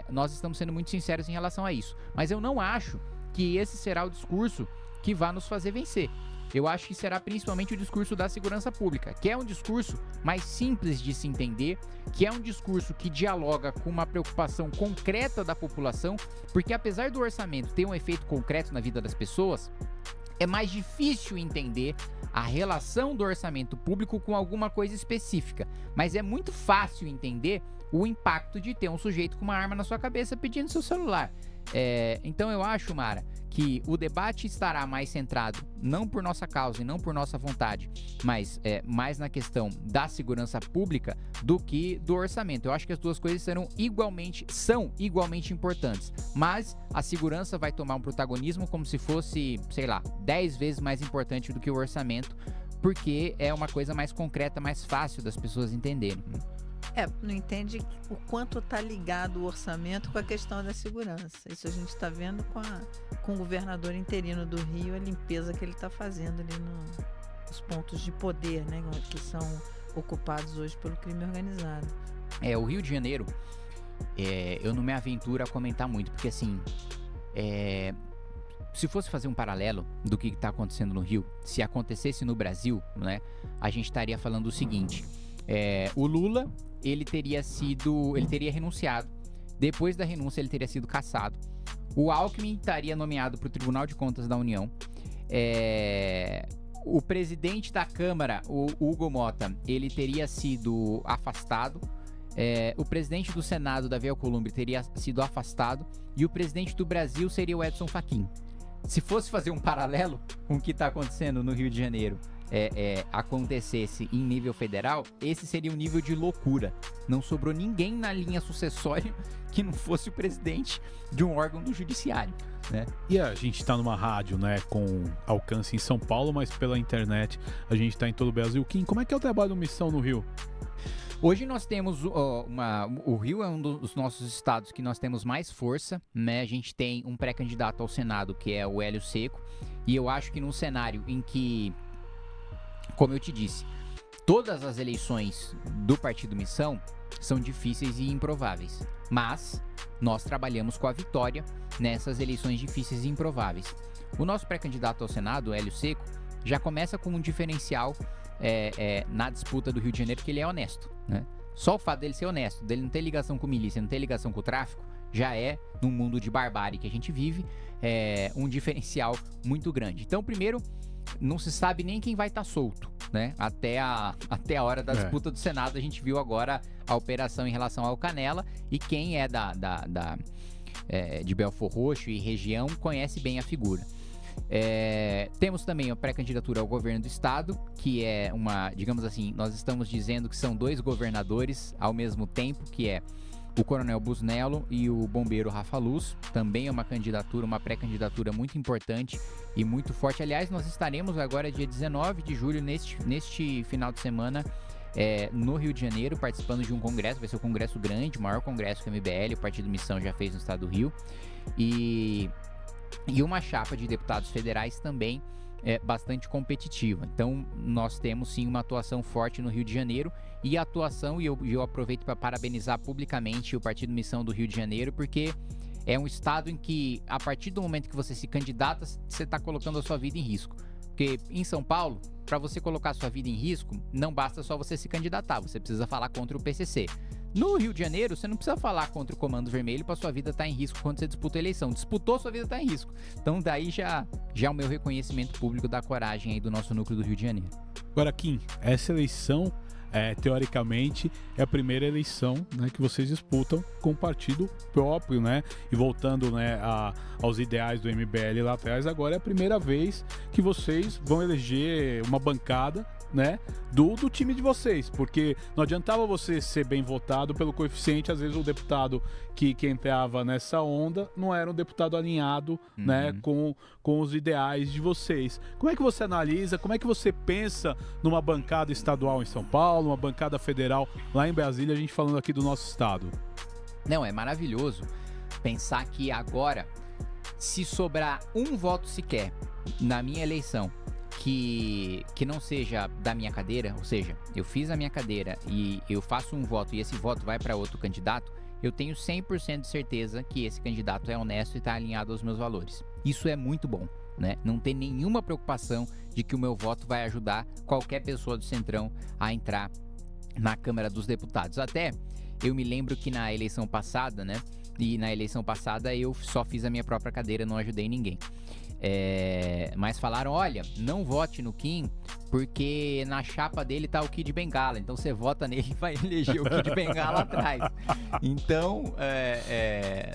nós estamos sendo muito sinceros em relação a isso. Mas eu não acho que esse será o discurso que vai nos fazer vencer. Eu acho que será principalmente o discurso da segurança pública, que é um discurso mais simples de se entender, que é um discurso que dialoga com uma preocupação concreta da população, porque apesar do orçamento ter um efeito concreto na vida das pessoas, é mais difícil entender a relação do orçamento público com alguma coisa específica, mas é muito fácil entender o impacto de ter um sujeito com uma arma na sua cabeça pedindo seu celular. Então eu acho, Mara, que o debate estará mais centrado, não por nossa causa e não por nossa vontade, mas mais na questão da segurança pública do que do orçamento. Eu acho que as duas coisas são igualmente importantes, mas a segurança vai tomar um protagonismo como se fosse, sei lá, 10 vezes mais importante do que o orçamento, porque é uma coisa mais concreta, mais fácil das pessoas entenderem. Não entende o quanto está ligado o orçamento com a questão da segurança. Isso a gente está vendo com o governador interino do Rio, a limpeza que ele está fazendo ali nos pontos de poder, né, que são ocupados hoje pelo crime organizado. O Rio de Janeiro, eu não me aventuro a comentar muito, porque assim, se fosse fazer um paralelo do que está acontecendo no Rio, se acontecesse no Brasil, né, a gente estaria falando o seguinte: o Lula, ele teria renunciado. Depois da renúncia, ele teria sido cassado. O Alckmin estaria nomeado para o Tribunal de Contas da União. O presidente da Câmara, o Hugo Mota, ele teria sido afastado. O presidente do Senado, Davi Alcolumbre, teria sido afastado. E o presidente do Brasil seria o Edson Fachin. Se fosse fazer um paralelo com o que está acontecendo no Rio de Janeiro, acontecesse em nível federal, esse seria um nível de loucura. Não sobrou ninguém na linha sucessória que não fosse o presidente de um órgão do judiciário, né? E a gente tá numa rádio, né, com alcance em São Paulo, mas pela internet a gente tá em todo o Brasil. Kim, como é que é o trabalho do Missão no Rio? Hoje nós temos o Rio é um dos nossos estados que nós temos mais força, né? A gente tem um pré-candidato ao Senado, que é o Hélio Secco, e eu acho que num cenário em que, como eu te disse, todas as eleições do Partido Missão são difíceis e improváveis, mas nós trabalhamos com a vitória nessas eleições difíceis e improváveis. O nosso pré-candidato ao Senado, Hélio Secco, já começa com um diferencial na disputa do Rio de Janeiro, que ele é honesto, né? Só o fato dele ser honesto, dele não ter ligação com milícia, não ter ligação com o tráfico, já é, num mundo de barbárie que a gente vive, um diferencial muito grande. Então, primeiro, não se sabe nem quem vai estar solto, né? Até a hora da disputa do Senado, a gente viu agora a operação em relação ao Canela, e quem é de Belford Roxo e região conhece bem a figura. Temos também a pré-candidatura ao governo do estado, que é digamos assim, nós estamos dizendo que são dois governadores ao mesmo tempo, que é o Coronel Busnello e o bombeiro Rafa Luz. Também é uma pré-candidatura muito importante e muito forte. Aliás, nós estaremos agora dia 19 de julho, neste final de semana, no Rio de Janeiro, participando de um congresso. Vai ser um congresso grande, o maior congresso que o MBL, o Partido Missão, já fez no estado do Rio. E uma chapa de deputados federais também bastante competitiva. Então, nós temos sim uma atuação forte no Rio de Janeiro, e a atuação, e eu aproveito para parabenizar publicamente o Partido Missão do Rio de Janeiro, porque é um estado em que, a partir do momento que você se candidata, você está colocando a sua vida em risco. Porque em São Paulo, para você colocar a sua vida em risco, não basta só você se candidatar, você precisa falar contra o PCC. No Rio de Janeiro, você não precisa falar contra o Comando Vermelho para sua vida estar em risco quando você disputa a eleição. Disputou, sua vida está em risco. Então, daí já o meu reconhecimento público da coragem aí do nosso núcleo do Rio de Janeiro. Agora, Kim, essa eleição, teoricamente, é a primeira eleição, né, que vocês disputam com o partido próprio, né? E voltando, né, aos ideais do MBL lá atrás, agora é a primeira vez que vocês vão eleger uma bancada, né, do time de vocês, porque não adiantava você ser bem votado pelo coeficiente. Às vezes o deputado que entrava nessa onda não era um deputado alinhado, né, com os ideais de vocês. Como é que você analisa, como é que você pensa numa bancada estadual em São Paulo, uma bancada federal lá em Brasília, a gente falando aqui do nosso estado? Não, é maravilhoso pensar que agora, se sobrar um voto sequer na minha eleição que não seja da minha cadeira, ou seja, eu fiz a minha cadeira e eu faço um voto e esse voto vai para outro candidato, eu tenho 100% de certeza que esse candidato é honesto e está alinhado aos meus valores. Isso é muito bom, né? Não tem nenhuma preocupação de que o meu voto vai ajudar qualquer pessoa do Centrão a entrar na Câmara dos Deputados. Até eu me lembro que na eleição passada, né? E na eleição passada eu só fiz a minha própria cadeira, não ajudei ninguém. Mas falaram, olha, não vote no Kim, porque na chapa dele tá o Kid Bengala, então você vota nele e vai eleger o Kid Bengala atrás. Então,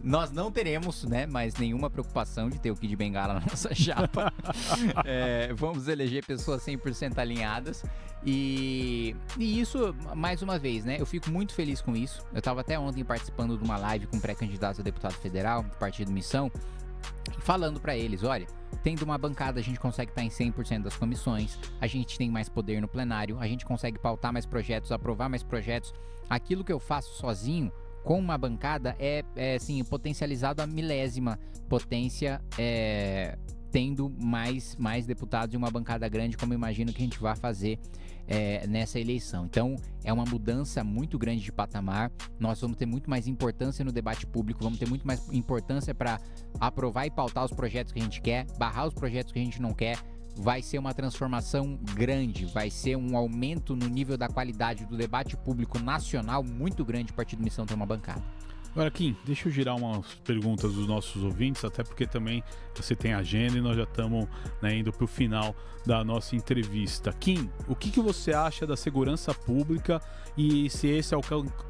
nós não teremos, né, mais nenhuma preocupação de ter o Kid Bengala na nossa chapa. Vamos eleger pessoas 100% alinhadas. E isso, mais uma vez, né, eu fico muito feliz com isso. Eu tava até ontem participando de uma live com pré-candidatos a deputado federal do Partido Missão, falando pra eles, olha, tendo uma bancada a gente consegue estar em 100% das comissões, a gente tem mais poder no plenário, a gente consegue pautar mais projetos, aprovar mais projetos. Aquilo que eu faço sozinho com uma bancada é assim, potencializado a milésima potência, tendo mais deputados e uma bancada grande, como eu imagino que a gente vai fazer nessa eleição. Então, é uma mudança muito grande de patamar. Nós vamos ter muito mais importância no debate público, vamos ter muito mais importância para aprovar e pautar os projetos que a gente quer, barrar os projetos que a gente não quer. Vai ser uma transformação grande, vai ser um aumento no nível da qualidade do debate público nacional muito grande a partir do Missão ter uma bancada. Agora, Kim, deixa eu girar umas perguntas dos nossos ouvintes, até porque também você tem agenda e nós já estamos, né, indo para o final da nossa entrevista. Kim, o que você acha da segurança pública e se esse é o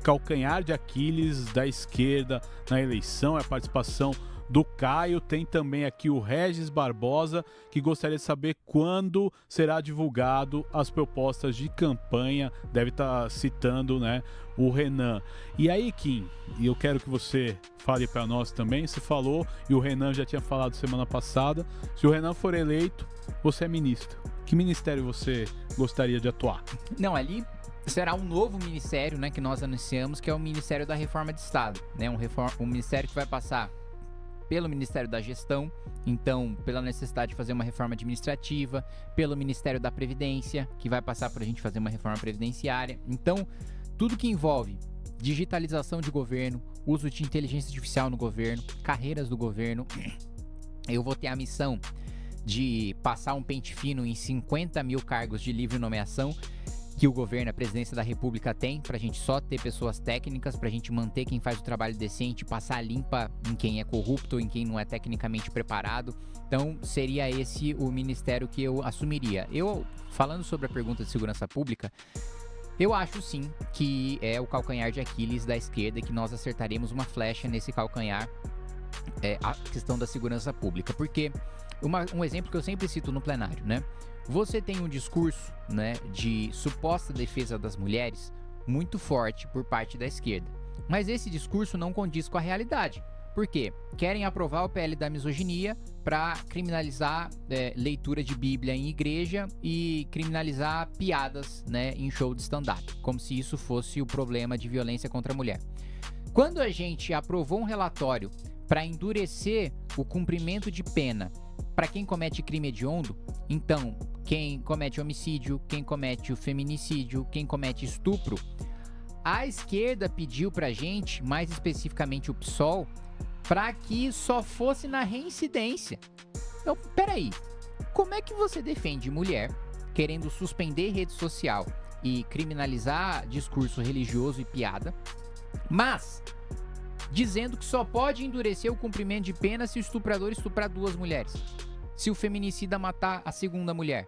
calcanhar de Aquiles da esquerda na eleição, é a participação do Caio? Tem também aqui o Regis Barbosa, que gostaria de saber quando será divulgado as propostas de campanha, deve estar citando, né, o Renan. E aí, Kim, e eu quero que você fale para nós também, você falou, e o Renan já tinha falado semana passada, se o Renan for eleito, você é ministro. Que ministério você gostaria de atuar? Não, ali será um novo ministério, né, que nós anunciamos, que é o Ministério da Reforma de Estado, né, um ministério que vai passar pelo Ministério da Gestão, então pela necessidade de fazer uma reforma administrativa, pelo Ministério da Previdência, que vai passar para a gente fazer uma reforma previdenciária. Então, tudo que envolve digitalização de governo, uso de inteligência artificial no governo, carreiras do governo, eu vou ter a missão de passar um pente fino em 50 mil cargos de livre nomeação que o governo, a presidência da República tem, pra gente só ter pessoas técnicas, pra gente manter quem faz o trabalho decente, passar limpa em quem é corrupto ou em quem não é tecnicamente preparado. Então, seria esse o ministério que eu assumiria. Eu, falando sobre a pergunta de segurança pública, eu acho sim que é o calcanhar de Aquiles da esquerda, que nós acertaremos uma flecha nesse calcanhar, a questão da segurança pública. Porque, um exemplo que eu sempre cito no plenário, né? Você tem um discurso, né, de suposta defesa das mulheres muito forte por parte da esquerda. Mas esse discurso não condiz com a realidade. Por quê? Querem aprovar o PL da misoginia para criminalizar leitura de Bíblia em igreja e criminalizar piadas, né, em show de stand-up, como se isso fosse o problema de violência contra a mulher. Quando a gente aprovou um relatório para endurecer o cumprimento de pena para quem comete crime hediondo, então quem comete homicídio, quem comete o feminicídio, quem comete estupro, a esquerda pediu pra gente, mais especificamente o PSOL, para que só fosse na reincidência. Então, peraí, como é que você defende mulher querendo suspender rede social e criminalizar discurso religioso e piada, mas dizendo que só pode endurecer o cumprimento de pena se o estuprador estuprar 2 mulheres, se o feminicida matar a segunda mulher?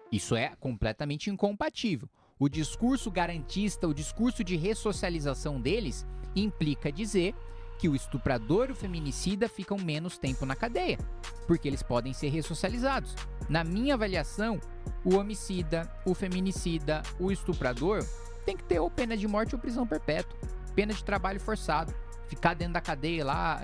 Isso é completamente incompatível. O discurso garantista, o discurso de ressocialização deles, implica dizer que o estuprador e o feminicida ficam menos tempo na cadeia, porque eles podem ser ressocializados. Na minha avaliação, o homicida, o feminicida, o estuprador tem que ter ou pena de morte ou prisão perpétua, pena de trabalho forçado, ficar dentro da cadeia lá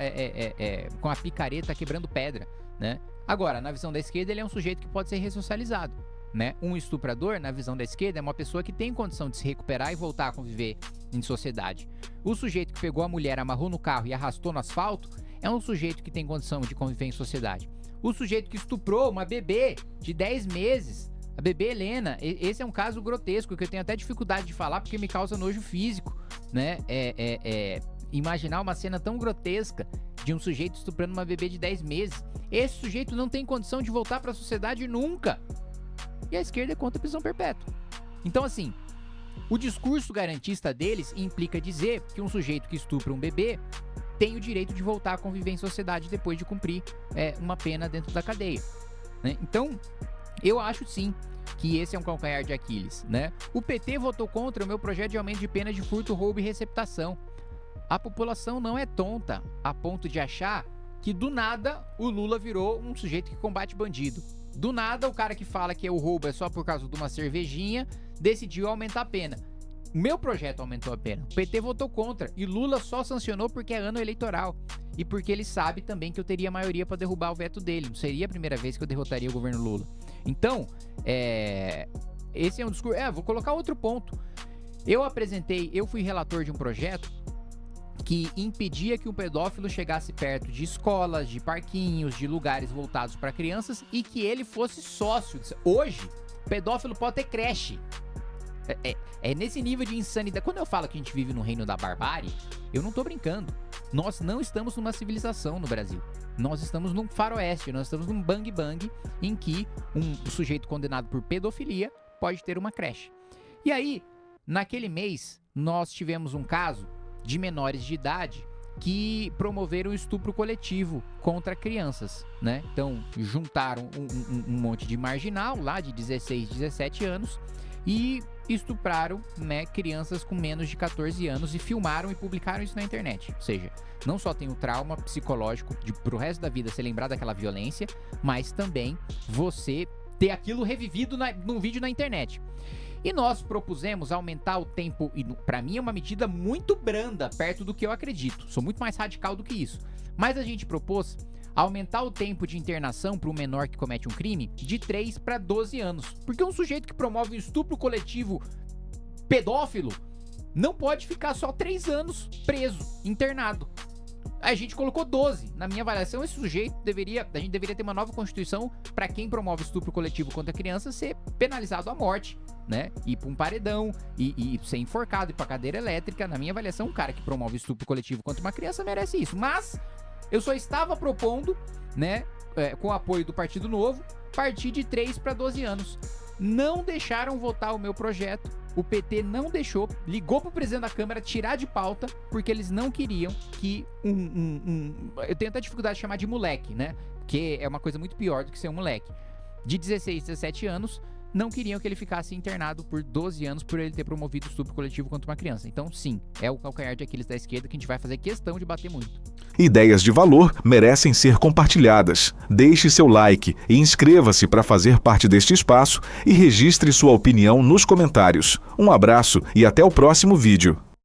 com a picareta quebrando pedra, né? Agora, na visão da esquerda, ele é um sujeito que pode ser ressocializado, né? Um estuprador, na visão da esquerda, é uma pessoa que tem condição de se recuperar e voltar a conviver em sociedade. O sujeito que pegou a mulher, amarrou no carro e arrastou no asfalto é um sujeito que tem condição de conviver em sociedade. O sujeito que estuprou uma bebê de 10 meses, a bebê Helena, esse é um caso grotesco que eu tenho até dificuldade de falar porque me causa nojo físico. né, imaginar uma cena tão grotesca de um sujeito estuprando uma bebê de 10 meses. Esse sujeito não tem condição de voltar para a sociedade nunca. E a esquerda é contra a prisão perpétua. Então, assim, o discurso garantista deles implica dizer que um sujeito que estupra um bebê tem o direito de voltar a conviver em sociedade depois de cumprir uma pena dentro da cadeia, né? Então, eu acho sim que esse é um calcanhar de Aquiles, né? O PT votou contra o meu projeto de aumento de pena de furto, roubo e receptação. A população não é tonta a ponto de achar que do nada o Lula virou um sujeito que combate bandido. Do nada o cara que fala que o roubo é só por causa de uma cervejinha decidiu aumentar a pena. O meu projeto aumentou a pena. O PT votou contra e Lula só sancionou porque é ano eleitoral e porque ele sabe também que eu teria maioria para derrubar o veto dele. Não seria a primeira vez que eu derrotaria o governo Lula. Então, esse é um discurso. Vou colocar outro ponto. Eu fui relator de um projeto que impedia que um pedófilo chegasse perto de escolas, de parquinhos, de lugares voltados para crianças e que ele fosse sócio. Hoje, pedófilo pode ter creche. É nesse nível de insanidade. Quando eu falo que a gente vive no reino da barbárie, eu não tô brincando. Nós não estamos numa civilização no Brasil. Nós estamos num faroeste, nós estamos num bang-bang em que um sujeito condenado por pedofilia pode ter uma creche. E aí, naquele mês, nós tivemos um caso de menores de idade que promoveram estupro coletivo contra crianças, né? Então, juntaram um monte de marginal lá de 16, 17 anos e estupraram, né, crianças com menos de 14 anos e filmaram e publicaram isso na internet. Ou seja, não só tem o trauma psicológico de pro resto da vida se lembrar daquela violência, mas também você ter aquilo revivido num vídeo na internet. E nós propusemos aumentar o tempo, e pra mim é uma medida muito branda, perto do que eu acredito. Sou muito mais radical do que isso. Mas a gente propôs aumentar o tempo de internação para um menor que comete um crime de 3 para 12 anos. Porque um sujeito que promove um estupro coletivo pedófilo não pode ficar só 3 anos preso, internado. A gente colocou 12. Na minha avaliação, esse sujeito a gente deveria ter uma nova constituição para quem promove estupro coletivo contra criança ser penalizado à morte, né? Ir para um paredão, e ser enforcado, ir para cadeira elétrica. Na minha avaliação, um cara que promove estupro coletivo contra uma criança merece isso. Mas eu só estava propondo, né, com o apoio do Partido Novo, partir de 3 para 12 anos. Não deixaram votar o meu projeto. O PT não deixou, ligou pro presidente da Câmara tirar de pauta, porque eles não queriam que eu tenho até dificuldade de chamar de moleque, né? Que é uma coisa muito pior do que ser um moleque. De 16, 17 anos, não queriam que ele ficasse internado por 12 anos por ele ter promovido estupro coletivo contra uma criança. Então, sim, é o calcanhar de Aquiles da esquerda que a gente vai fazer questão de bater muito. Ideias de valor merecem ser compartilhadas. Deixe seu like e inscreva-se para fazer parte deste espaço e registre sua opinião nos comentários. Um abraço e até o próximo vídeo.